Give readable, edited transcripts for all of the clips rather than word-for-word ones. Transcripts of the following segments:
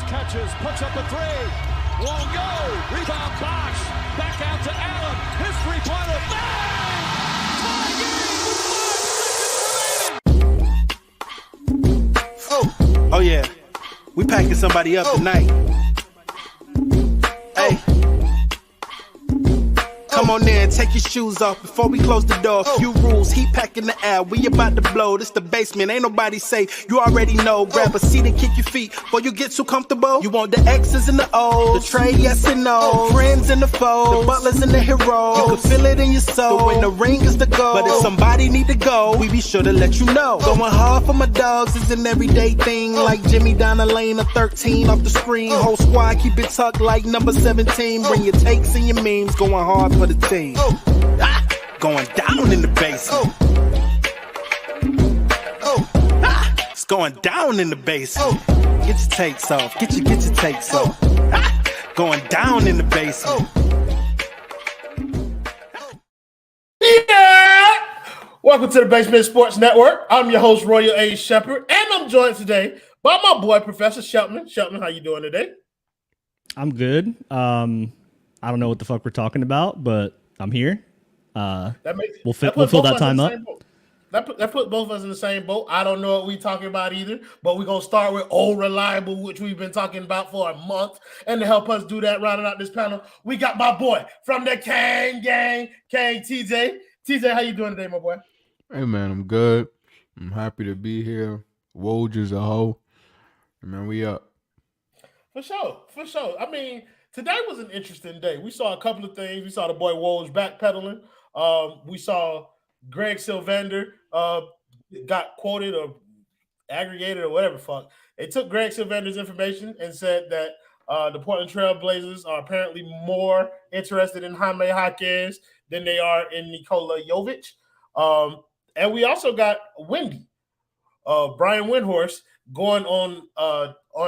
catches, puts up a three. Won't go. Rebound Bosh. Back out to Allen. His three-pointer. Bang! Tie game with 5 seconds remaining. Oh yeah. We packing somebody up tonight. Hey. Come on in, take your shoes off before we close the door. Few rules, heat packing the air, we about to blow. This the basement, ain't nobody safe, you already know. Grab a seat and kick your feet before you get too comfortable. You want the X's and the O's, the trade, yes and no. Friends and the foes, the butlers and the heroes. You can feel it in your soul, when the ring is the goal. But if somebody need to go, we be sure to let you know. Going hard for my dogs is an everyday thing. Like Jimmy down the lane of 13 off the screen. Whole squad keep it tucked like number 17. Bring your takes and your memes, going hard for the team. Going down in the basement. It's going down in the basement. Get your takes off. Get your takes off. Going down in the basement. Yeah! Welcome to the Basement Sports Network. I'm your host, Royal A. Shepherd, and I'm joined today by my boy, Professor Shelton. Shelton, how you doing today? I'm good. I don't know what the fuck we're talking about, but I'm here. We'll fill that time up. That put both of us in the same boat. I don't know what we're talking about either, but we're going to start with Old Reliable, which we've been talking about for a month. And to help us do that, rounding out this panel, we got my boy from the Kang Gang, Kang TJ. TJ, how you doing today, my boy? Hey, man, I'm good. I'm happy to be here. Woj is a hoe. Man, we up. For sure. I mean, today was an interesting day. We saw a couple of things. We saw the boy Woj backpedaling. We saw Greg Sylvander got quoted or aggregated or whatever fuck. They took Greg Sylvander's information and said that the Portland Trail Blazers are apparently more interested in Jaime Jaquez than they are in Nikola Jovic. And we also got Brian Windhorst going on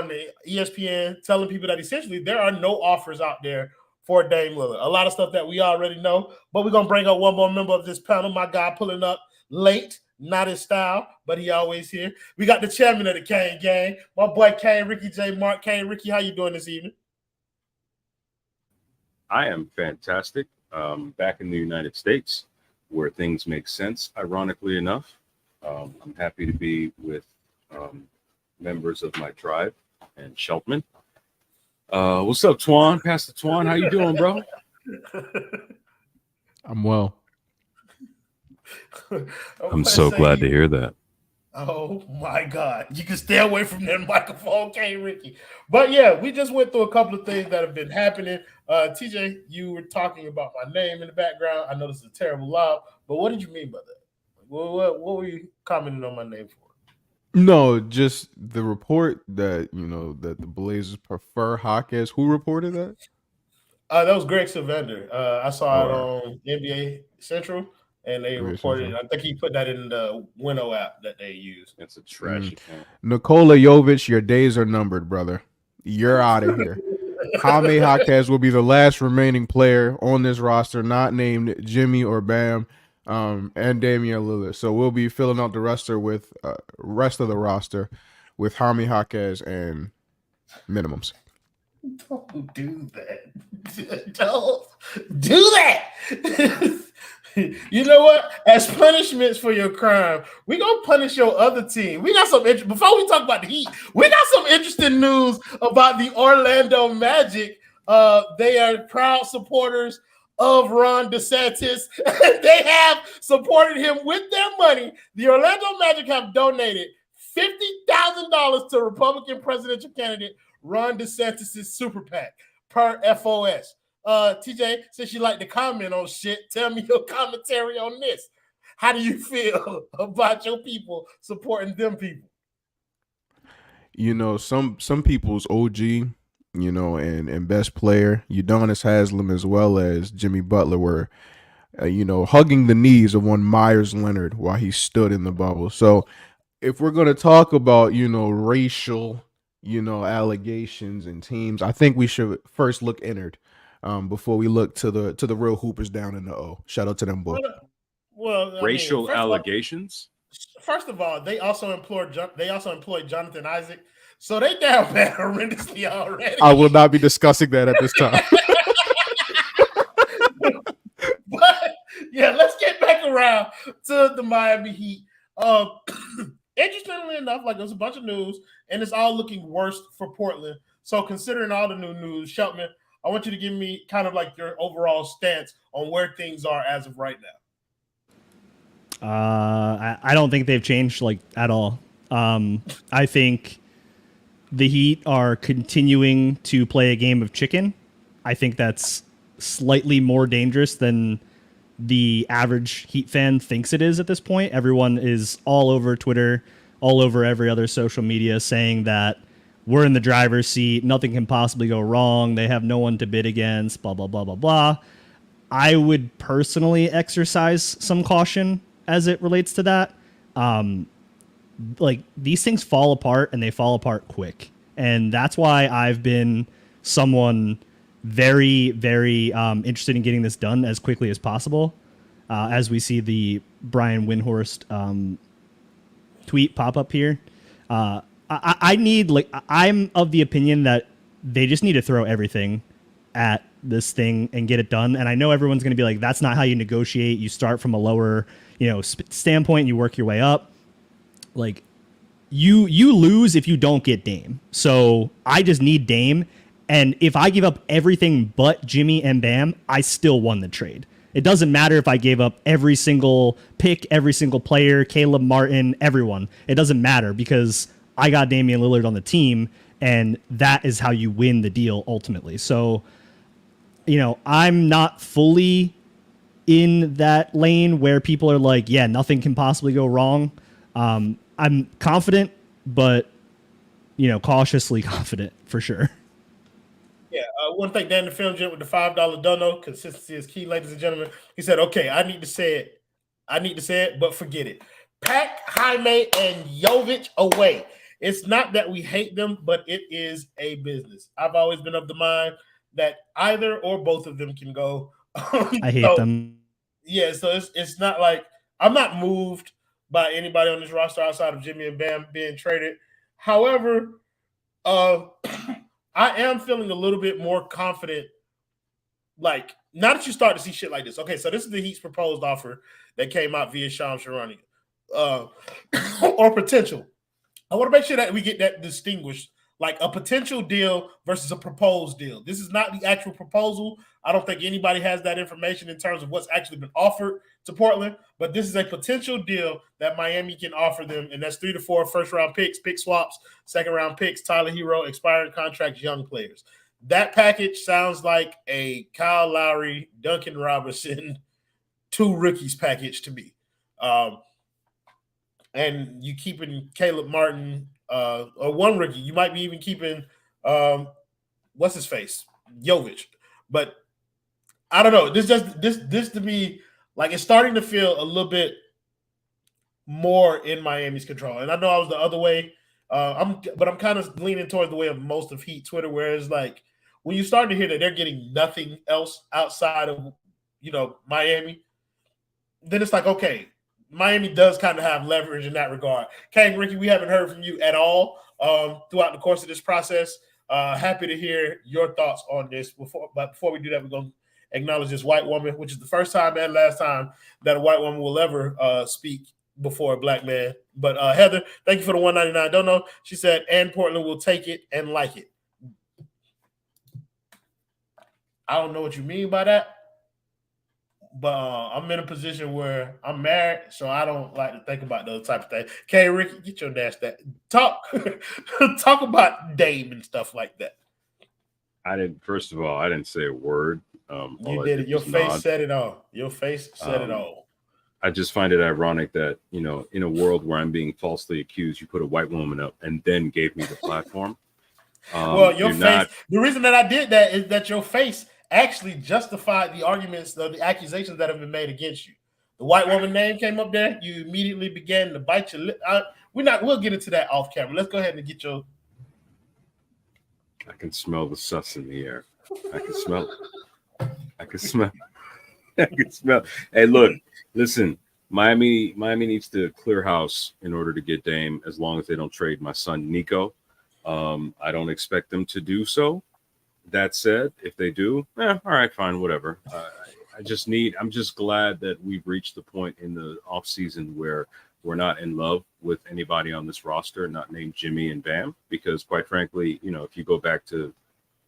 the ESPN telling people that essentially there are no offers out there for Dame Lillard. A lot of stuff that we already know, but we're going to bring up one more member of this panel. My guy pulling up late, not his style, but he always here. We got the chairman of the Kane Gang, my boy Kane Ricky J. Mark. Kane Ricky, how you doing this evening? I am fantastic. Back in the United States where things make sense, ironically enough. I'm happy to be with members of my tribe and Sheltman. What's up, Twan? Pastor Twan, how you doing, bro? I'm well. I'm so glad to hear that. Oh my God. You can stay away from that microphone, Kane Ricky. But yeah, we just went through a couple of things that have been happening. TJ, you were talking about my name in the background. I know this is a terrible loud, but what did you mean by that? What were you commenting on my name for? No, just the report that, that the Blazers prefer Jaquez. Who reported that? That was Greg Sylvander. I saw it on NBA Central, and they reported it. I think he put that in the Winnow app that they use. It's a trash account. Nikola Jovic, your days are numbered, brother. You're out of here. Jaime Jaquez will be the last remaining player on this roster not named Jimmy or Bam. And Damian Lillard. So we'll be filling out the roster with rest of the roster with Jaime Jaquez and minimums. Don't do that. Don't do that. You know what? As punishments for your crime, we're going to punish your other team. We got some before we talk about the Heat, we got some interesting news about the Orlando Magic. They are proud supporters of Ron DeSantis. They have supported him with their money. The Orlando Magic have donated $50,000 to Republican presidential candidate Ron DeSantis' super PAC per FOS. TJ, since you like to comment on shit, tell me your commentary on this. How do you feel about your people supporting them people? Some people's OG, and best player, Udonis Haslem, as well as Jimmy Butler were, hugging the knees of one Myers Leonard while he stood in the bubble. So if we're going to talk about, racial, allegations and teams, I think we should first look inward before we look to the real hoopers down in the O. Shout out to them boys. Well, racial allegations? First of all, they also employed Jonathan Isaac. So they down bad horrendously already. I will not be discussing that at this time. But yeah, let's get back around to the Miami Heat. Interestingly enough, like there's a bunch of news, and it's all looking worse for Portland. So considering all the new news, Shelton, I want you to give me kind of like your overall stance on where things are as of right now. I don't think they've changed like at all. I think the Heat are continuing to play a game of chicken. I think that's slightly more dangerous than the average Heat fan thinks it is at this point. Everyone is all over Twitter, all over every other social media saying that we're in the driver's seat. Nothing can possibly go wrong. They have no one to bid against, blah, blah, blah, blah, blah. I would personally exercise some caution as it relates to that. Like these things fall apart and they fall apart quick. And that's why I've been someone very, very interested in getting this done as quickly as possible. As we see the Brian Windhorst tweet pop up here. I need, like, I'm of the opinion that they just need to throw everything at this thing and get it done. And I know everyone's going to be like, that's not how you negotiate. You start from a lower, standpoint and you work your way up. Like, you lose if you don't get Dame. So I just need Dame. And if I give up everything but Jimmy and Bam, I still won the trade. It doesn't matter if I gave up every single pick, every single player, Caleb Martin, everyone. It doesn't matter because I got Damian Lillard on the team, and that is how you win the deal ultimately. So, I'm not fully in that lane where people are like, yeah, nothing can possibly go wrong. I'm confident, but, cautiously confident for sure. Yeah, I want to thank Dan the Film Gent with the $5 dono. Consistency is key, ladies and gentlemen. He said, okay, I need to say it, but forget it. Pack Jaime and Jovic away. It's not that we hate them, but it is a business. I've always been of the mind that either or both of them can go. I hate them. Yeah, so it's not like I'm not moved by anybody on this roster outside of Jimmy and Bam being traded. However, I am feeling a little bit more confident. Like, now that you start to see shit like this. Okay, so this is the Heat's proposed offer that came out via Shams Charania. Or potential. I want to make sure that we get that distinguished, like a potential deal versus a proposed deal. This is not the actual proposal. I don't think anybody has that information in terms of what's actually been offered to Portland, but this is a potential deal that Miami can offer them, and that's 3 to 4 first-round picks, pick swaps, second-round picks, Tyler Herro, expiring contracts, young players. That package sounds like a Kyle Lowry, Duncan Robinson, 2 rookies package to me. And you keeping Caleb Martin or 1 rookie. You might be even keeping what's his face? Jovic. But I don't know. This to me, like, it's starting to feel a little bit more in Miami's control. And I know I was the other way. I'm kind of leaning towards the way of most of Heat Twitter, where it's like when you start to hear that they're getting nothing else outside of Miami, then it's like, okay, Miami does kind of have leverage in that regard. Kang, Ricky, we haven't heard from you at all throughout the course of this process. Happy to hear your thoughts on this. But before we do that, we're going to acknowledge this white woman, which is the first time and last time that a white woman will ever speak before a black man. But Heather, thank you for the $1.99 dono. She said, and Portland will take it and like it. I don't know what you mean by that. But I'm in a position where I'm married, so I don't like to think about those type of things. Okay, Ricky, get your dash that. Talk about Dame and stuff like that. First of all, I didn't say a word. You did it. Your face said it all. Your face said it all. I just find it ironic that, in a world where I'm being falsely accused, you put a white woman up and then gave me the platform. Well, your face, the reason that I did that is that your face actually justified the arguments, the accusations that have been made against you. The white woman name came up there. You immediately began to bite your lip. We'll get into that off camera. Let's go ahead and get your. I can smell the sus in the air. I can smell it. I can smell. I can smell. Hey, look, listen. Miami needs to clear house in order to get Dame, as long as they don't trade my son Nico. I don't expect them to do so. That said, if they do, all right, fine, whatever. I'm just glad that we've reached the point in the offseason where we're not in love with anybody on this roster, not named Jimmy and Bam, because quite frankly, if you go back to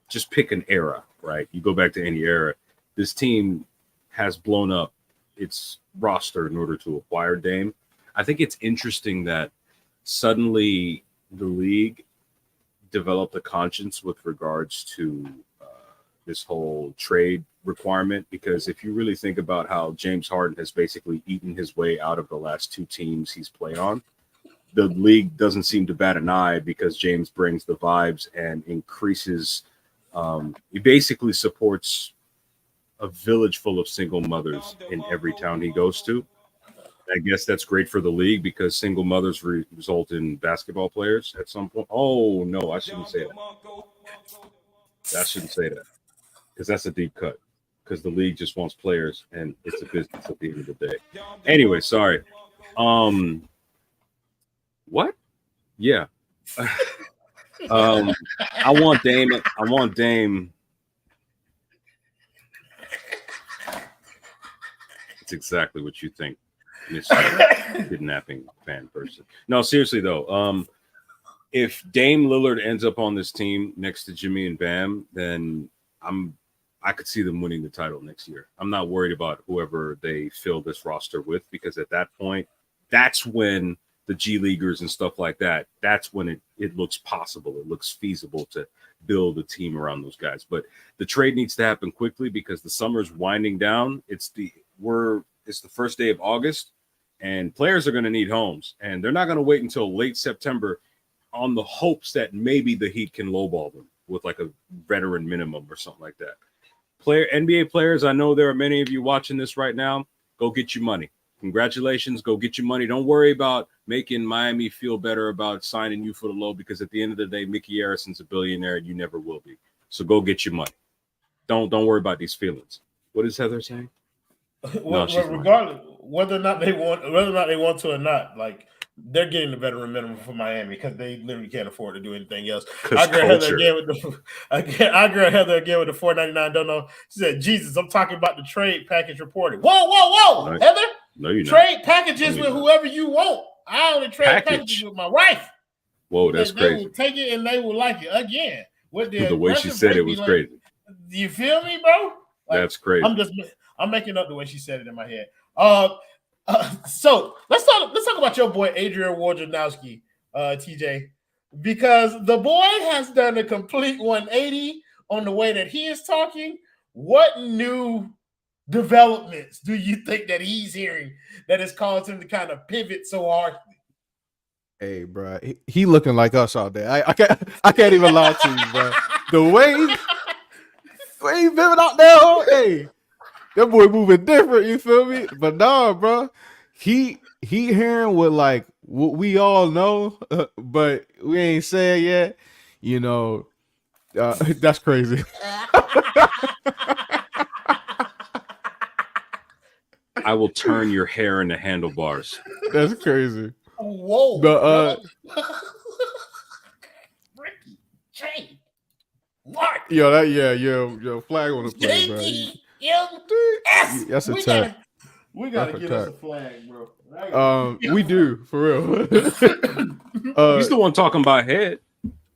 just pick an era, right? You go back to any era, this team has blown up its roster in order to acquire Dame. I think it's interesting that suddenly the league developed a conscience with regards to this whole trade requirement, because if you really think about how James Harden has basically eaten his way out of the last two teams he's played on, the league doesn't seem to bat an eye because James brings the vibes and increases. He basically supports a village full of single mothers in every town he goes to. I guess that's great for the league because single mothers result in basketball players at some point. Oh, no, I shouldn't say that. I shouldn't say that because that's a deep cut, because the league just wants players and it's a business at the end of the day. Anyway, sorry. What? Yeah. I want Dame. It's exactly what you think, Mr. Kidnapping fan person. No, seriously though, if Dame Lillard ends up on this team next to Jimmy and Bam, then I could see them winning the title next year. I'm not worried about whoever they fill this roster with, because at that point, that's when the G Leaguers and stuff like that, that's when it looks possible. It looks feasible to build a team around those guys. But the trade needs to happen quickly because the summer's winding down. It's the first day of August, and players are going to need homes, and they're not going to wait until late September on the hopes that maybe the Heat can lowball them with like a veteran minimum or something like that. NBA players, I know there are many of you watching this right now. Go get your money. Congratulations. Go get your money. Don't worry about making Miami feel better about signing you for the low, because at the end of the day, Mickey Harrison's a billionaire and you never will be. So go get your money. Don't worry about these feelings. What is Heather saying? Well, regardless, whether or not they want to or not, like, they're getting the veteran minimum for Miami because they literally can't afford to do anything else. I agree Heather again with the $4.99. Don't know. She said, "Jesus, I'm talking about the trade package reported." Whoa, no, Heather. No, you're trade not. Packages with whoever you want. I only trade packages with my wife. Whoa, that's crazy. They will take it and they will like it again. With the way she said it was crazy. You feel me, bro? Like, that's crazy. I'm making up the way she said it in my head. So let's talk about your boy Adrian Wojnarowski, TJ, because the boy has done a complete 180 on the way that he is talking. What new developments do you think that he's hearing that has caused him to kind of pivot so hard? Hey, bro, he looking like us all day. I can't even lie to you, bro. The way he pivoted out there, hey, that boy moving different. You feel me? But nah, bro, he hearing what we all know, but we ain't saying yet. You know, that's crazy. I will turn your hair into handlebars. That's crazy. Whoa. Ricky, Jay, Mark. Yo, flag on the play, bro. That's a tap. We gotta give us a flag, bro. We do, for real. He's the one talking about head.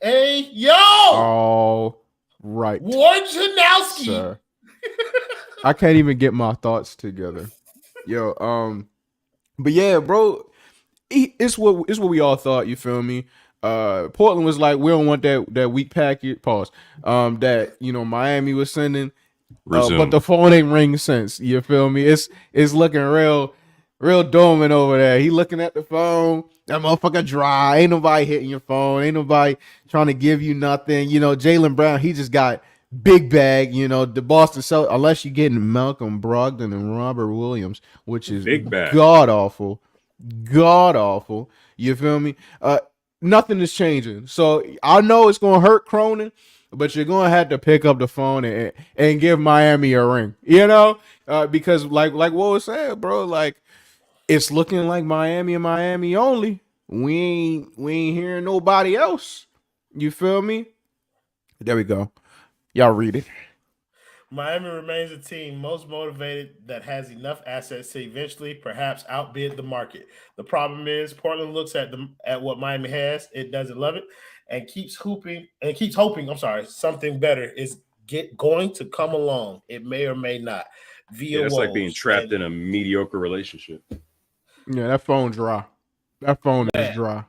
Hey, yo. All right. Wojnarowski. Sir. I can't even get my thoughts together. Yo, but yeah, bro, it's what we all thought. You feel me? Portland was like, we don't want that weak packet. Pause. That Miami was sending, but the phone ain't ring since. You feel me? It's looking real dormant over there. He looking at the phone. That motherfucker dry. Ain't nobody hitting your phone. Ain't nobody trying to give you nothing. Jaylen Brown, he just got big bag, the Boston Celtics, unless you're getting Malcolm Brogdon and Robert Williams, which is god awful. You feel me? Nothing is changing. So I know it's gonna hurt Cronin, but you're gonna have to pick up the phone and give Miami a ring. Because like what was said, bro, like it's looking like Miami and Miami only. We ain't hearing nobody else. You feel me? There we go. Y'all read it. Miami remains a team most motivated that has enough assets to eventually perhaps outbid the market. The problem is Portland looks at what Miami has, it doesn't love it, and keeps hoping. Something better is going to come along. It may or may not. Via It's like being Woj. trapped in a mediocre relationship. Yeah, that phone dry. That phone is dry.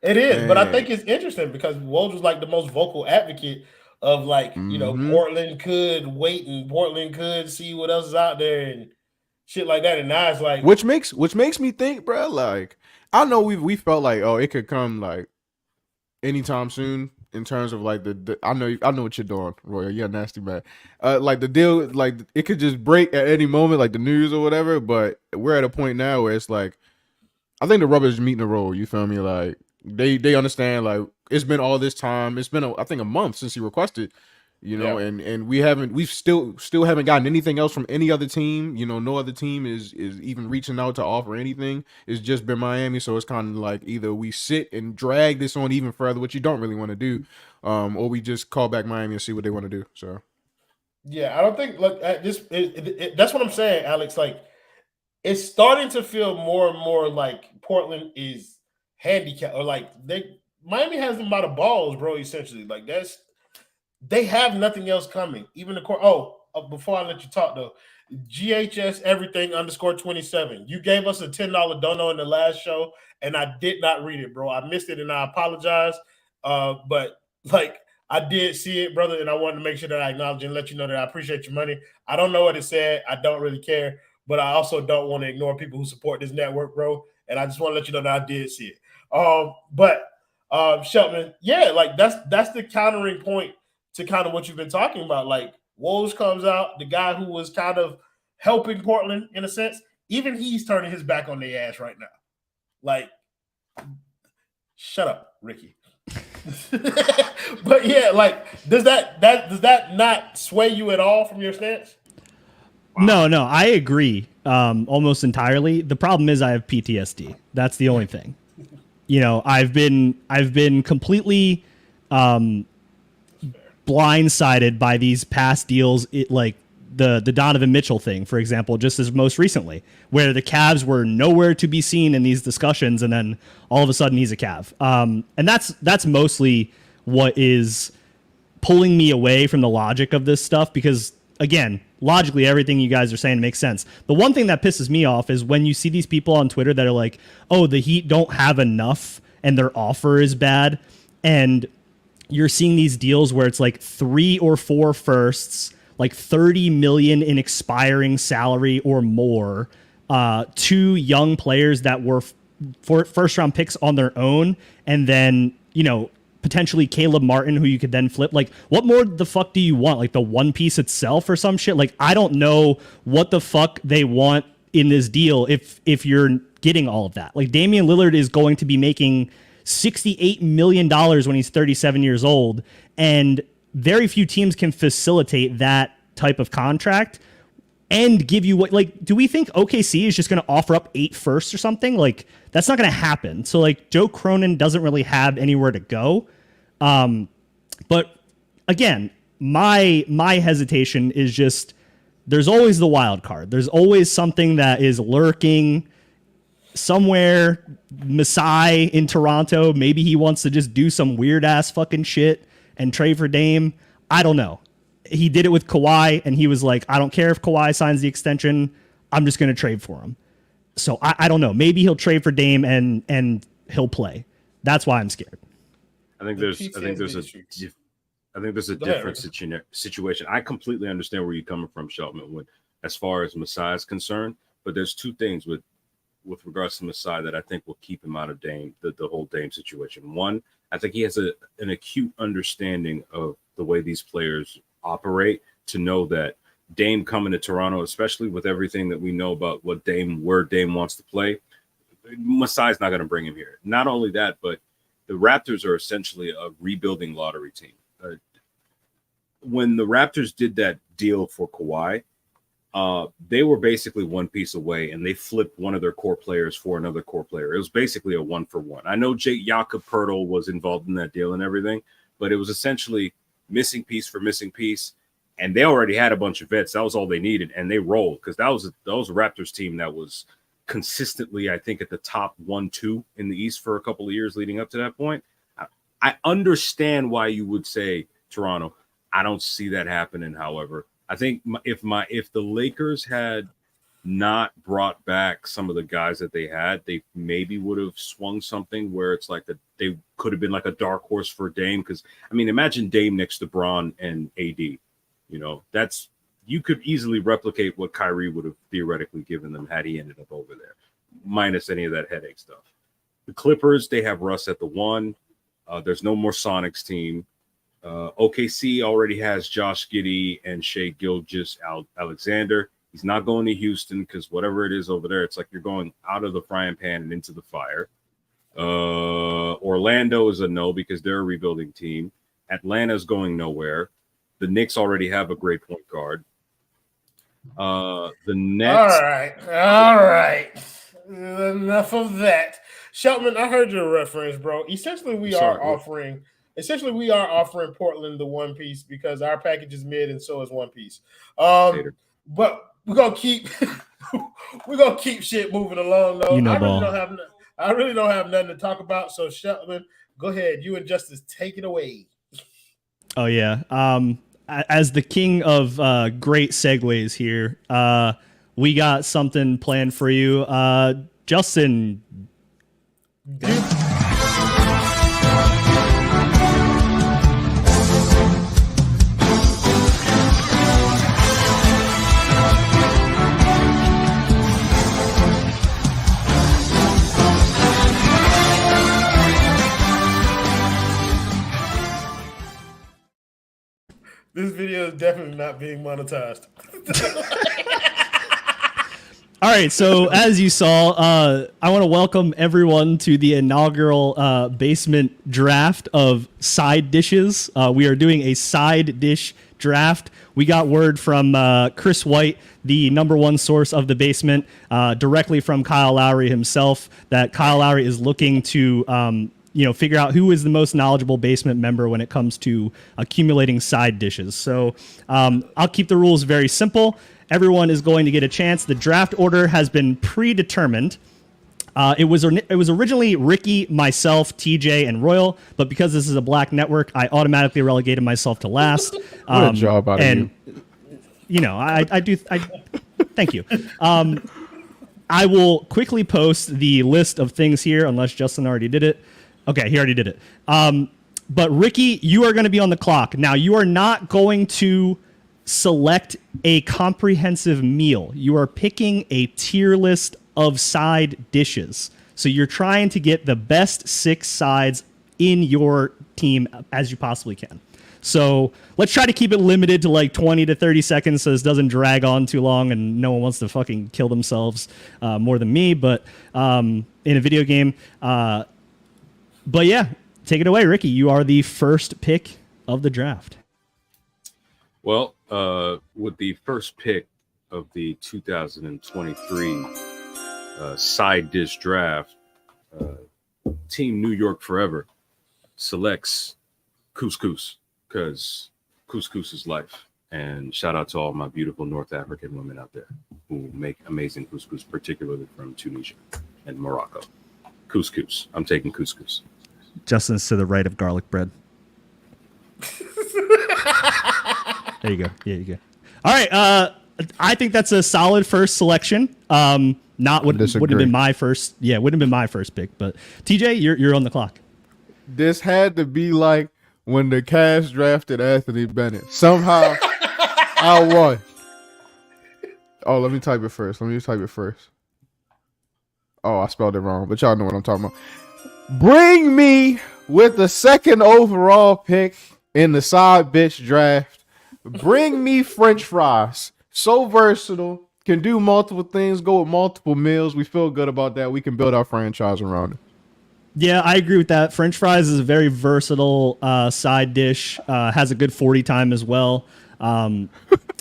It is, Man. but I think it's interesting because Woj was like the most vocal advocate of Portland could wait and Portland could see what else is out there and shit like that. And now it's like, which makes me think, bro. Like, I know we felt like, oh, it could come like anytime soon in terms of like the I know what you're doing, Roy. You're a nasty man. Like the deal, like it could just break at any moment, like the news or whatever. But we're at a point now where it's like, I think the rubber is meeting the road. You feel me? Like they understand. Like it's been all this time. It's been I think a month since he requested. And we still haven't gotten anything else from any other team. No other team is even reaching out to offer anything. It's just been Miami, so it's kind of like either we sit and drag this on even further, which you don't really want to do, or we just call back Miami and see what they want to do. So, yeah, I don't think that's what I'm saying, Alex. Like, it's starting to feel more and more like Portland is handicapped, or like Miami has them by the balls, bro. Essentially, like they have nothing else coming. Even the court. Before I let you talk though, GHS everything _27. You gave us a $10 dono in the last show, and I did not read it, bro. I missed it, and I apologize. But like I did see it, brother, and I wanted to make sure that I acknowledge and let you know that I appreciate your money. I don't know what it said. I don't really care, but I also don't want to ignore people who support this network, bro. And I just want to let you know that I did see it. Shelton, yeah, like that's the countering point to kind of what you've been talking about. Like Woj comes out, the guy who was kind of helping Portland in a sense, even he's turning his back on their ass right now. Like, shut up, Ricky. But yeah, like, does that not sway you at all from your stance? Wow. No, I agree almost entirely. The problem is I have PTSD. That's the only thing. I've been completely blindsided by these past deals, like the Donovan Mitchell thing, for example, just as most recently, where the Cavs were nowhere to be seen in these discussions, and then all of a sudden he's a Cav. And that's mostly what is pulling me away from the logic of this stuff, because again, logically, everything you guys are saying makes sense. The one thing that pisses me off is when you see these people on Twitter that are like, oh, the Heat don't have enough and their offer is bad. And you're seeing these deals where it's like 3 or 4 firsts, like $30 million in expiring salary or more, 2 young players that were first round picks on their own, and then, potentially Caleb Martin, who you could then flip. Like, what more the fuck do you want? Like the one piece itself or some shit? Like, I don't know what the fuck they want in this deal if you're getting all of that. Like, Damian Lillard is going to be making $68 million when he's 37 years old, and very few teams can facilitate that type of contract and give you what, like, do we think OKC is just going to offer up 8 firsts or something? Like, that's not going to happen. So, like, Joe Cronin doesn't really have anywhere to go. But again, my hesitation is just, there's always the wild card. There's always something that is lurking somewhere. Masai in Toronto, maybe he wants to just do some weird ass fucking shit and trade for Dame. I don't know. He did it with Kawhi, and he was like, I don't care if Kawhi signs the extension. I'm just going to trade for him. So I don't know. Maybe he'll trade for Dame and he'll play. That's why I'm scared. I think there's a different situation. I completely understand where you're coming from, Shelton, as far as Masai is concerned. But there's 2 things with regards to Masai that I think will keep him out of Dame, the whole Dame situation. One, I think he has an acute understanding of the way these players operate, to know that Dame coming to Toronto, especially with everything that we know about where Dame wants to play, Masai's not going to bring him here. Not only that, but the Raptors are essentially a rebuilding lottery team. When the Raptors did that deal for Kawhi, They were basically one piece away, and they flipped one of their core players for another core player. It was basically a 1-for-1. I know Jakob Poeltl was involved in that deal and everything, but it was essentially missing piece for missing piece. And they already had a bunch of vets. That was all they needed, and they rolled because that was a Raptors team that was consistently, I think, at the top 1-2 in the East for a couple of years leading up to that point. I understand why you would say Toronto. I don't see that happening. However, I think if the Lakers had not brought back some of the guys that they had, they maybe would have swung something where it's like they could have been like a dark horse for Dame. Because I mean, imagine Dame next to Bron and AD. You know, you could easily replicate what Kyrie would have theoretically given them had he ended up over there, minus any of that headache stuff. The Clippers, they have Russ at the 1. There's no more Sonics team. OKC already has Josh Giddey and Shai Gilgeous-Alexander. He's not going to Houston because whatever it is over there, it's like you're going out of the frying pan and into the fire. Orlando is a no because they're a rebuilding team. Atlanta's going nowhere. The Knicks already have a great point guard. The Nets. All right. Enough of that. Shelton, I heard your reference, bro. Essentially, we are offering Portland the one piece because our package is mid and so is one piece. But we're gonna keep shit moving along though. I really don't have nothing to talk about. So Shelton, go ahead. You and Justice, take it away. Oh yeah. As the king of great segues here, we got something planned for you. Justin. This video is definitely not being monetized. All right, so as you saw, I want to welcome everyone to the inaugural basement draft of side dishes. We are doing a side dish draft. We got word from Chris White, the #1 source of the basement, directly from Kyle Lowry himself, that Kyle Lowry is looking to figure out who is the most knowledgeable basement member when it comes to accumulating side dishes. So I'll keep the rules very simple. Everyone is going to get a chance. The draft order has been predetermined. It was originally Ricky, myself, TJ, and Royal, but because this is a black network, I automatically relegated myself to last. What a job out of you. I do. Thank you. I will quickly post the list of things here, unless Justin already did it. Okay, he already did it. But Ricky, you are going to be on the clock. Now, you are not going to select a comprehensive meal. You are picking a tier list of side dishes. So you're trying to get the best 6 sides in your team as you possibly can. So let's try to keep it limited to like 20 to 30 seconds so this doesn't drag on too long and no one wants to fucking kill themselves more than me. But in a video game... But yeah, take it away, Ricky. You are the first pick of the draft. Well, with the first pick of the 2023 side dish draft, Team New York Forever selects couscous because couscous is life. And shout out to all my beautiful North African women out there who make amazing couscous, particularly from Tunisia and Morocco. Couscous. I'm taking couscous. Justin's to the right of garlic bread. There you go. Yeah, you go. All right. I think that's a solid first selection. Wouldn't have been my first. Yeah, wouldn't have been my first pick. But TJ, you're on the clock. This had to be like when the Cavs drafted Anthony Bennett. Somehow, I won. Oh, let me type it first. Oh, I spelled it wrong, but y'all know what I'm talking about. Bring me with the second overall pick in the side bitch draft. Bring me French fries. So versatile. Can do multiple things. Go with multiple meals. We feel good about that. We can build our franchise around it. Yeah, I agree with that. French fries is a very versatile side dish. Has a good 40 time as well. And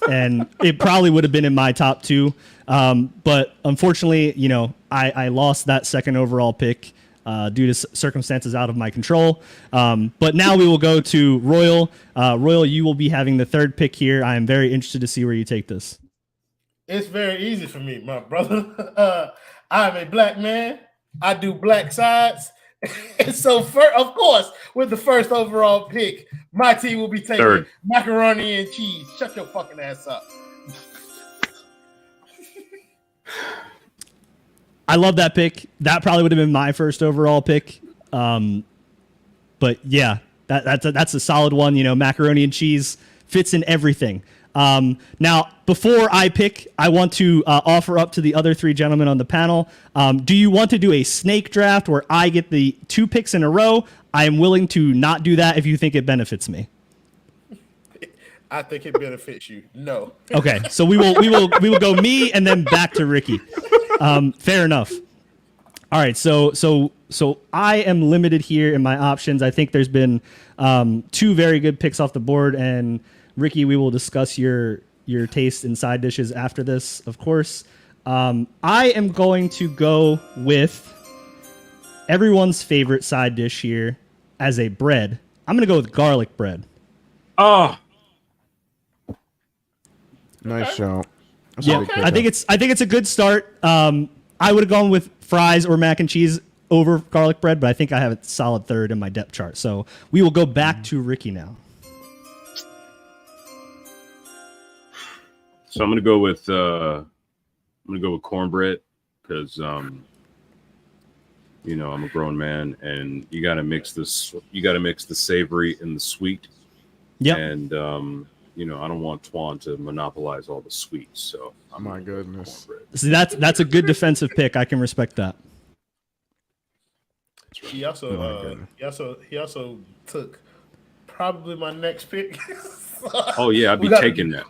it probably would have been in my top 2. But unfortunately, I lost that second overall pick due to circumstances out of my control. But now we will go to Royal. Royal, you will be having the 3rd pick here. I am very interested to see where you take this. It's very easy for me, my brother. I'm a black man. I do black sides. And so, of course, with the 1st overall pick, my team will be taking 3rd. macaroni and cheese. Shut your fucking ass up. I love that pick. That probably would have been my 1st overall pick. But yeah, that's a solid one. Macaroni and cheese fits in everything. Now, before I pick, I want to offer up to the other 3 gentlemen on the panel. Do you want to do a snake draft where I get the 2 picks in a row? I am willing to not do that if you think it benefits me. I think it benefits you. No. Okay, so we will go me and then back to Ricky. Fair enough. All right, so I am limited here in my options. I think there's been 2 very good picks off the board, and Ricky, we will discuss your taste in side dishes after this, of course. I am going to go with everyone's favorite side dish here as a bread. I'm going to go with garlic bread. Oh, Nice shout. That's Yeah, a big I think it's a good start. I would have gone with fries or mac and cheese over garlic bread, but I think I have a solid 3rd in my depth chart. So we will go back to Ricky now. so I'm gonna go with cornbread because I'm a grown man, and you gotta mix this. You gotta mix the savory and the sweet. Yep. And I don't want Twan to monopolize all the sweets. So My goodness. cornbread. See, that's a good defensive pick. I can respect that. He also took probably my next pick. Oh yeah, I'd be taking that.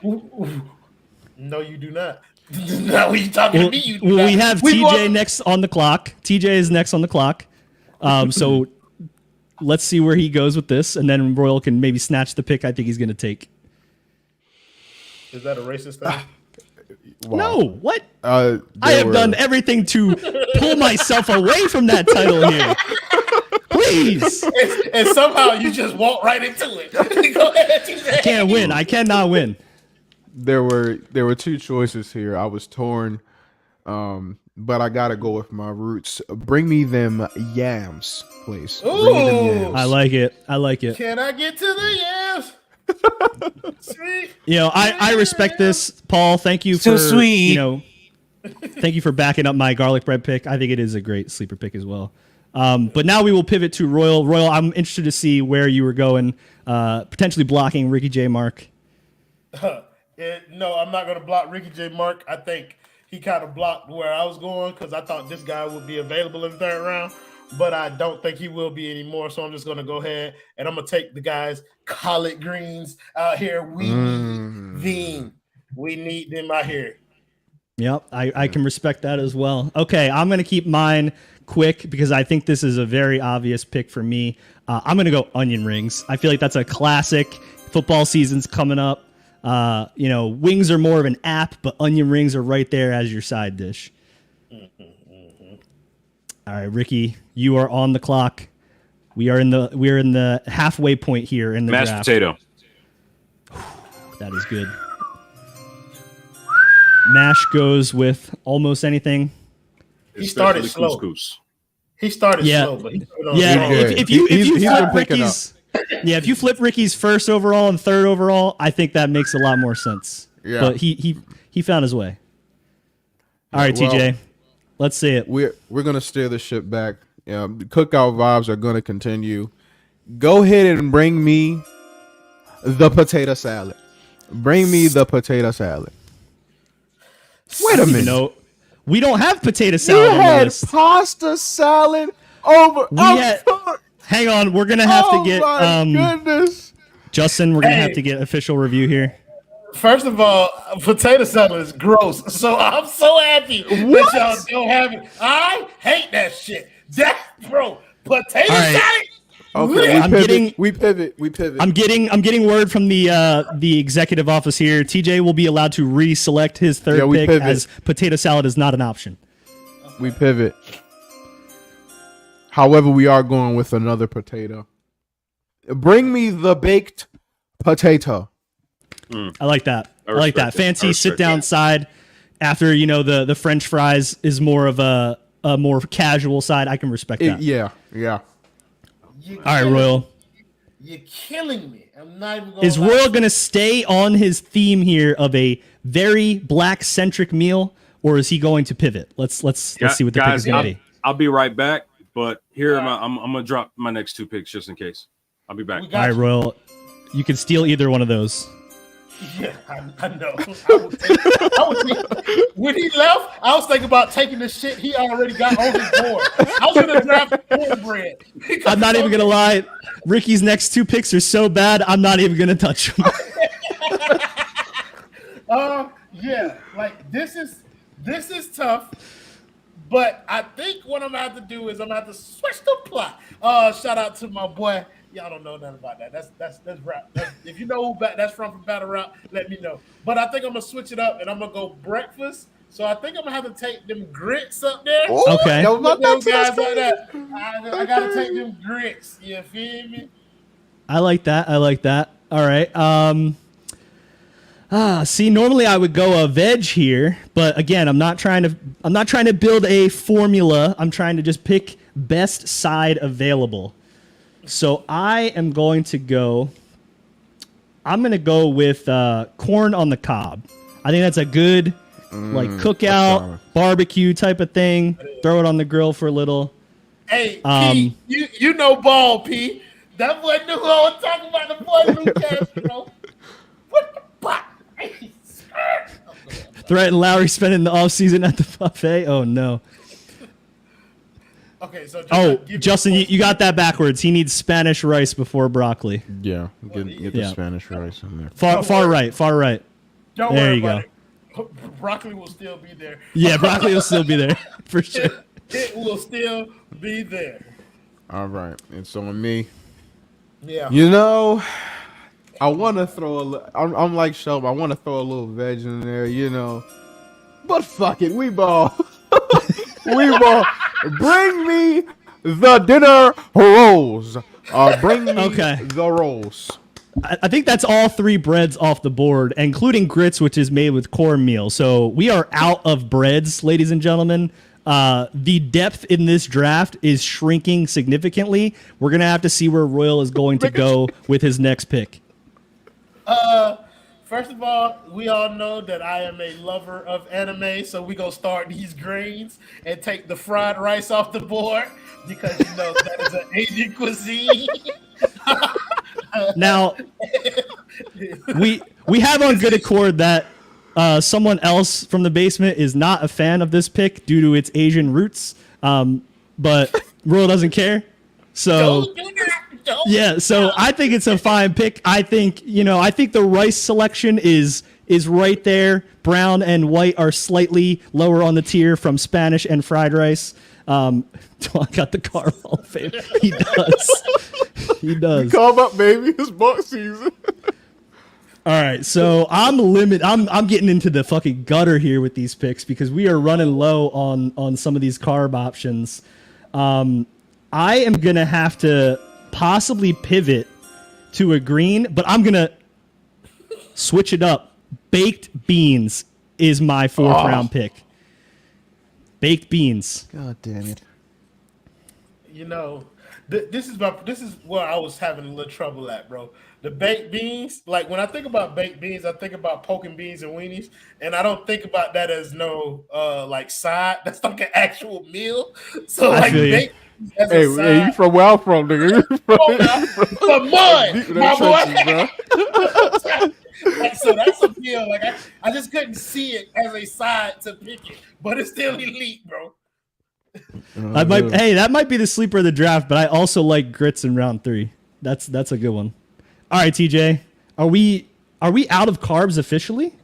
No, you do not. Now when you talking to me, you do Well, not. we have TJ next on the clock. TJ is next on the clock. So let's see where he goes with this, and then Royal can maybe snatch the pick I think he's going to take. Is that a racist thing? Wow. No, what? I I have done everything to pull myself away from that title here. Please. And somehow you just walk right into it. Go ahead, TJ. Can't win. I cannot win. There were 2 choices here. I was torn, but I gotta go with my roots. Bring me them yams, please. Bring me them Ooh. yams. I like it. Can I get to the yams? Sweet. I respect this, Paul. Thank you So for sweet. thank you for backing up my garlic bread pick. I think it is a great sleeper pick as well. But now we will pivot to Royal. Royal, I'm interested to see where you were going, potentially blocking Ricky J. Mark. No, I'm not going to block Ricky J. Mark. I think he kind of blocked where I was going because I thought this guy would be available in the 3rd round, but I don't think he will be anymore. So I'm just going to go ahead and I'm going to take the guys collard greens out here. We need them. We need them out here. Yep, I can respect that as well. Okay, I'm going to keep mine quick because I think this is a very obvious pick for me. I'm going to go onion rings. I feel like that's a classic. Football season's coming up. Wings are more of an app, but onion rings are right there as your side dish. All right, Ricky, you are on the clock. We are in the halfway point here in the Mashed draft. potato. That is good. Mash goes with almost anything. He started Especially slow. couscous. He started Yeah. slow, but he put on Yeah, strong. did. if you He's flip been picking Ricky's, if you flip Ricky's 1st overall and 3rd overall, I think that makes a lot more sense. Yeah. But he found his way. All right, Well, TJ, let's see it. We're gonna steer the ship back. The cookout vibes are gonna continue. Go ahead and bring me the potato salad. Bring me the potato salad. Wait a minute. No, we don't have potato You salad on the had list. pasta salad over. Hang on, we're gonna have to get goodness. Justin. We're gonna have to get official review here. First of all, potato salad is gross. So I'm so happy that y'all don't have it. I hate that shit. Bro, Potato All right. salad. Okay, I'm getting- we pivot. I'm getting word from the executive office here. TJ will be allowed to reselect his third we pick pivot. as potato salad is not an option. We pivot. However, we are going with another potato. Bring me the baked potato. I like that. I like that. respect it. Fancy I sit respect down it. side after the French fries is more of a more casual side. I can respect that. Yeah. You're All right, killing Royal. me. You're killing me. I'm not even going Is Royal going to stay on his theme here of a very black centric meal, or is he going to pivot? Let's see what the pick is going to be. I'll be right back. But here I'm gonna drop my next 2 picks just in case. I'll be back. All right, Royal. You can steal either one of those. Yeah, I know. I would take, when he left, I was thinking about taking the shit he already got on his board. I was gonna draft cornbread. I'm not even going to lie. Ricky's next 2 picks are so bad, I'm not even going to touch them. Yeah, like this is tough. But I think what I'm gonna have to do is I'm gonna have to switch the plot. Shout out to my boy. Y'all don't know nothing about that. That's rap. If you know who that's from Battle Rap, let me know. But I think I'm gonna switch it up and I'm gonna go breakfast. So I think I'm gonna have to take them grits up there. Okay. That was my Those next guys like that. I gotta take them grits. You feel me? I like that. All right. See, normally I would go a veg here, but again, I'm not trying to build a formula. I'm trying to just pick best side available. So I'm going to go with corn on the cob. I think that's a good like cookout barbecue type of thing. Throw it on the grill for a little. Hey, P, you know ball, P. That boy knew who I was talking about. The boy Lou Castro. What the fuck? Threaten Lowry spending the offseason at the buffet. Oh no. Okay, so Justin, you got that backwards. He needs Spanish rice before broccoli. Yeah. Get the Yeah. Spanish rice in there. Far right. Don't There worry you about it. Broccoli will still be there. Yeah, broccoli will still be there for sure. It will still be there. All right. And so on me, Yeah. you know, I want to throw I'm like Shelby. I want to throw a little veg in there, you know. But fuck it. We ball. We ball. Bring me the dinner rolls. Bring me the rolls. I think that's all 3 breads off the board, including grits, which is made with cornmeal. So we are out of breads, ladies and gentlemen. The depth in this draft is shrinking significantly. We're going to have to see where Royal is going to go with his next pick. First of all, we all know that I am a lover of anime, so we gonna start these greens and take the fried rice off the board because you know that is an Asian cuisine. Now, we have on good accord that someone else from the basement is not a fan of this pick due to its Asian roots, but Royal doesn't care. So. Yeah, so I think it's a fine pick. I think the rice selection is right there. Brown and white are slightly lower on the tier from Spanish and fried rice. Dwan got the car Hall of Fame. He does. He does. Come up, baby. It's box season. All right, so I'm getting into the fucking gutter here with these picks because we are running low on some of these carb options. I am gonna have to possibly pivot to a green, but I'm gonna switch it up. Baked beans is my 4th round pick. Baked beans. God damn it. You know, this is where I was having a little trouble at, bro. The baked beans, like when I think about baked beans, I think about poking beans and weenies, and I don't think about that as no like side. That's like an actual meal. So I like feel you. baked as Hey, a side. hey, you from where I'm from, nigga? The mud, Deep in my them boy. trenches, bro. Like, so that's a meal. Like I just couldn't see it as a side to pick it, but it's still elite, bro. That might be the sleeper of the draft, but I also like grits in round 3. That's a good one. All right, TJ, are we out of carbs officially?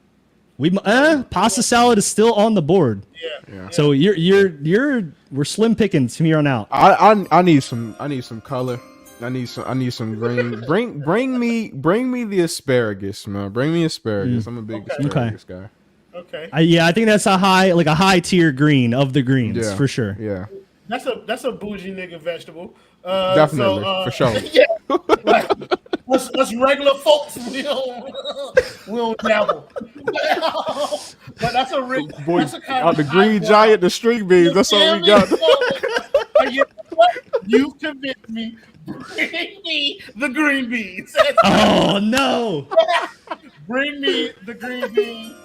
Pasta salad is still on the board. Yeah. So we're slim pickings from here on out. I need some color. I need some green. Bring me the asparagus, man. Bring me asparagus. I'm a big asparagus guy. Okay. I think that's a high tier green of the greens for sure. Yeah. That's a bougie nigga vegetable. Definitely, for sure. Yeah. Like, us regular folks, we don't dabble. But that's a rich. Boy, that's a kind out of the green giant, the string beans. That's all we got. You know what? You've convinced me. Bring me the green beans. Oh no! Bring me the green beans.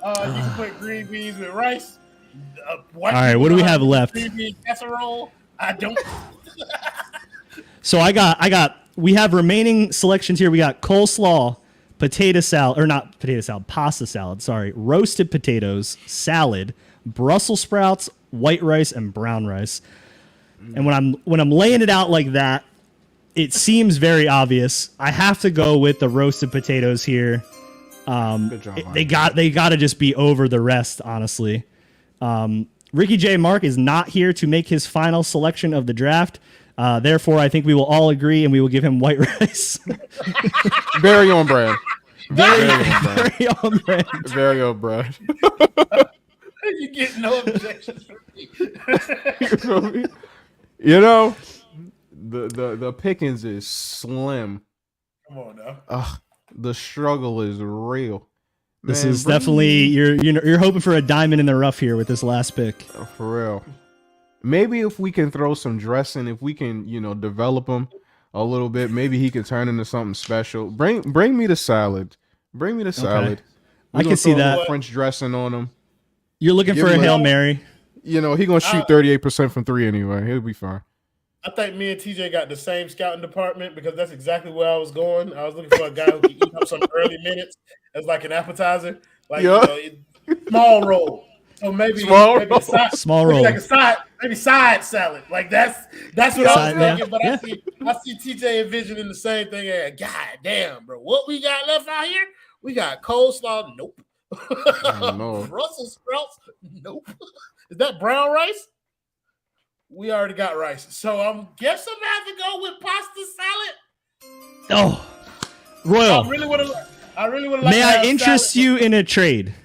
You can put green beans with rice. All right, what do we have left? Green bean casserole. I don't. So we have remaining selections here. We got coleslaw, pasta salad, sorry, roasted potatoes, salad, Brussels sprouts, white rice, and brown rice. And when I'm laying it out like that, it seems very obvious. I have to go with the roasted potatoes here. Good job, They got to just be over the rest, honestly. Ricky J. Mark is not here to make his final selection of the draft. Therefore, I think we will all agree and we will give him white rice. Very on brand. Very on brand. Very on brand. You get no objections from me. You know, the pickings is slim. Come on now. The struggle is real. This Man, is definitely you're hoping for a diamond in the rough here with this last pick. For real. Maybe if we can throw some dressing, if we can, develop him a little bit, maybe he can turn into something special. Bring me the salad. Bring me the salad. I can see that. French dressing on him. You're looking for a Hail Mary. He gonna shoot 38% from 3 anyway. He'll be fine. I think me and TJ got the same scouting department because that's exactly where I was going. I was looking for a guy who could eat up some early minutes as like an appetizer, small roll. So maybe a side, small roll, like maybe side salad. Like that's what I was thinking. But I see TJ envisioning the same thing. God damn, bro, what we got left out here? We got coleslaw. Nope. Brussels sprouts. Nope. Is that brown rice? We already got rice. So I'm guessing I have to go with pasta salad. Oh, Royal. I really would have. May I interest you in a trade?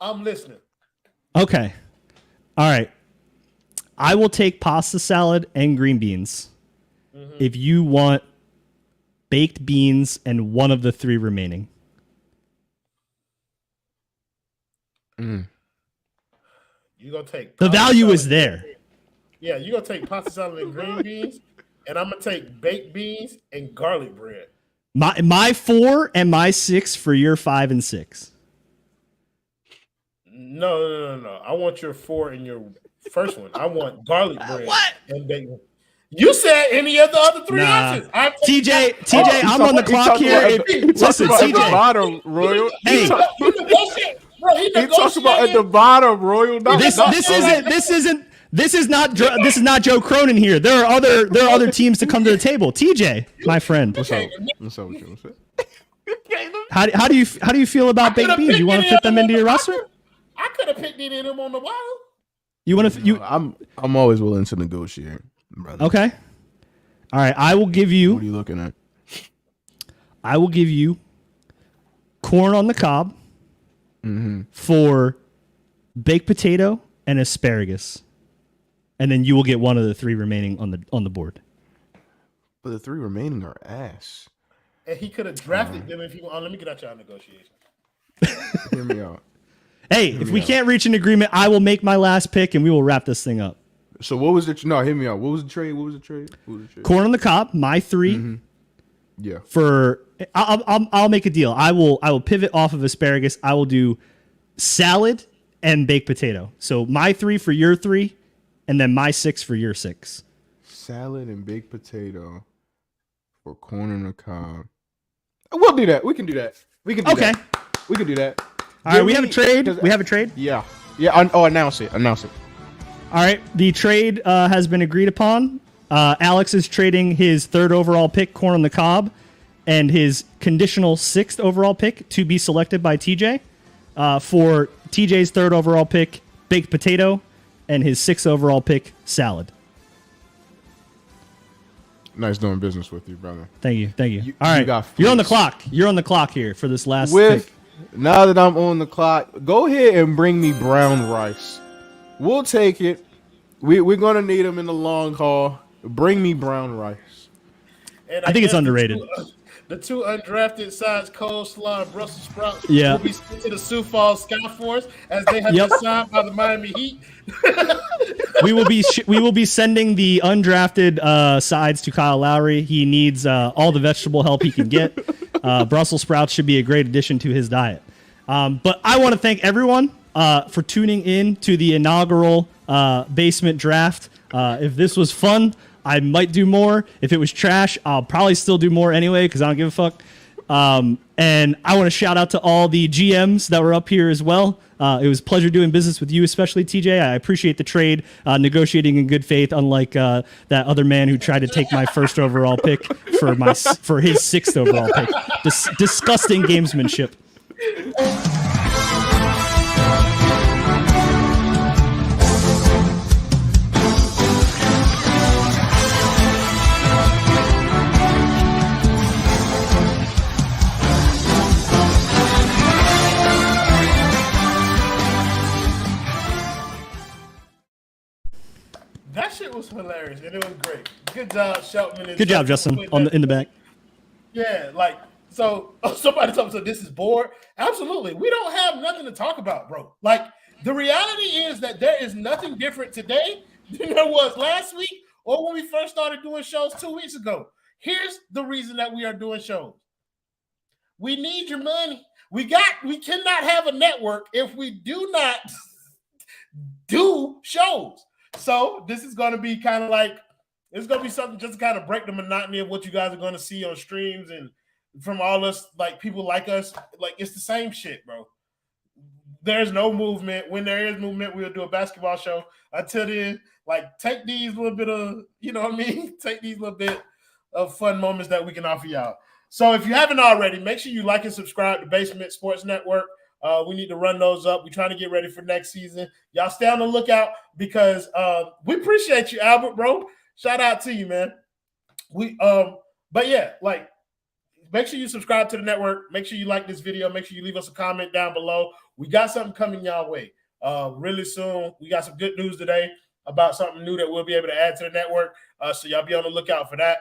I'm listening. Okay. All right. I will take pasta salad and green beans if you want baked beans and one of the 3 remaining. You're going to take... The value is there. Yeah, you're going to take pasta salad and green beans, and I'm going to take baked beans and garlic bread. My 4 and my 6 for your 5 and 6. No. I want your 4 and your first one. I want garlic bread and bacon. You said any of the other 3 options. TJ, I'm on the clock here. Listen, TJ. At the bottom, Royal. Hey. He talks about at the bottom, Royal. This is not Joe Cronin here. There are other teams to come to the table. TJ, my friend. What's up with you? How do you feel about baked beans? You want to fit them into your roster? I could have picked any of them on the bottom. You want to? I'm always willing to negotiate, brother. Okay. All right. I will give you. What are you looking at? I will give you corn on the cob for baked potato and asparagus, and then you will get one of the 3 remaining on the board. But the 3 remaining are ass. And he could have drafted them if he wanted. Let me get out y'all negotiation. Hear me out. Hey, if we can't reach an agreement, I will make my last pick and we will wrap this thing up. So what was it? No, hear me out. What was the trade? Corn on the cob, my 3. Yeah. For I'll make a deal. I will pivot off of asparagus. I will do salad and baked potato. So my 3 for your 3, and then my 6 for your 6. Salad and baked potato for corn on the cob. We'll do that. We can do that. We can do that. We can do that. All right, we have a trade. We have a trade. Yeah. Announce it. All right, the trade has been agreed upon. Alex is trading his 3rd overall pick, corn on the cob, and his conditional 6th overall pick to be selected by TJ. For TJ's 3rd overall pick, baked potato, and his 6th overall pick, salad. Nice doing business with you, brother. Thank you. All right, you're on the clock. You're on the clock here for this last pick. Now that I'm on the clock, go ahead and bring me brown rice. We'll take it. We're going to need them in the long haul. Bring me brown rice. And I think it's underrated. The two undrafted sides, coleslaw and Brussels sprouts, will be sent to the Sioux Falls Skyforce as they have been signed by the Miami Heat. we will be sending the undrafted sides to Kyle Lowry. He needs all the vegetable help he can get. Brussels sprouts should be a great addition to his diet. But I want to thank everyone for tuning in to the inaugural basement draft. If this was fun, I might do more. If it was trash, I'll probably still do more anyway because I don't give a fuck. And I want to shout out to all the GMs that were up here as well. It was a pleasure doing business with you, especially TJ. I appreciate the trade, negotiating in good faith, unlike that other man who tried to take my 1st overall pick for his 6th overall pick. Disgusting gamesmanship. That shit was hilarious, and it was great. Good job, Shelton. Good job, Justin, in the back. Yeah, so somebody told me, so this is bored. Absolutely. We don't have nothing to talk about, bro. The reality is that there is nothing different today than there was last week or when we first started doing shows 2 weeks ago. Here's the reason that we are doing shows. We need your money. We cannot have a network if we do not do shows. So this is going to be kind of it's going to be something just to kind of break the monotony of what you guys are going to see on streams and from all us, people like us. It's the same shit, bro. There's no movement. When there is movement, we'll do a basketball show. Until then, take these little bit of, take these little bit of fun moments that we can offer y'all. So if you haven't already, make sure you like and subscribe to Basement Sports Network. We need to run those up. We're trying to get ready for next season. Y'all stay on the lookout because we appreciate you, Albert, bro. Shout out to you, man. But yeah, make sure you subscribe to the network. Make sure you like this video. Make sure you leave us a comment down below. We got something coming y'all way really soon. We got some good news today about something new that we'll be able to add to the network. So y'all be on the lookout for that.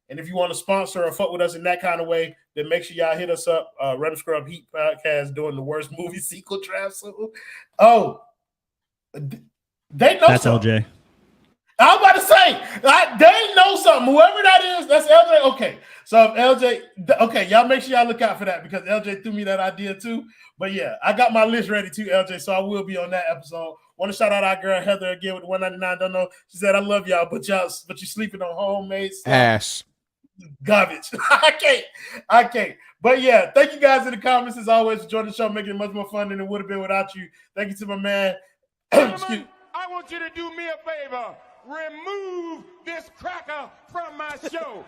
And if you want to sponsor or fuck with us in that kind of way, then make sure y'all hit us up. Run Scrub Heat Podcast doing the worst movie sequel draft. So, they know that's something. LJ. I was about to say, they know something. Whoever that is, that's LJ. Okay. So if LJ, y'all make sure y'all look out for that because LJ threw me that idea too. But yeah, I got my list ready too, LJ. So I will be on that episode. Want to shout out our girl Heather again with the 199. Don't know. She said, I love y'all, but you sleeping on homemade stuff. Ass. Garbage. I can't. But yeah, thank you guys in the comments as always for joining the show, making it much more fun than it would have been without you. Thank you to my man. Gentlemen, I want you to do me a favor. Remove this cracker from my show.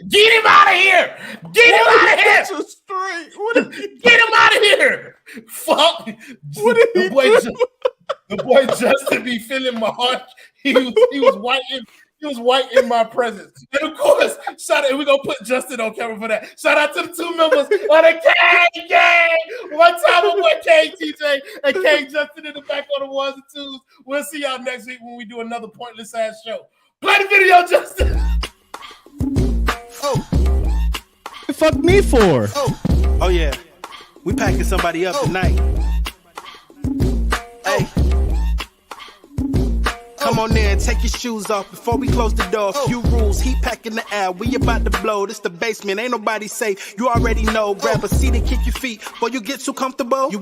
Get him out of here! Get him out of here! Get him out of here! Fuck! The boy Justin be feeling my heart. He was white in my presence. And of course, we're gonna put Justin on camera for that. Shout out to the 2 members of the K Gang. One time with boy K TJ and K Justin in the back on the 1s and 2s. We'll see y'all next week when we do another pointless ass show. Play the video, Justin. What the fuck me for? Oh yeah, we packing somebody up tonight. Hey, come on in, take your shoes off before we close the door. Few rules, heat pack in the air. We about to blow. This the basement, ain't nobody safe. You already know. Grab a seat and kick your feet before you get too comfortable.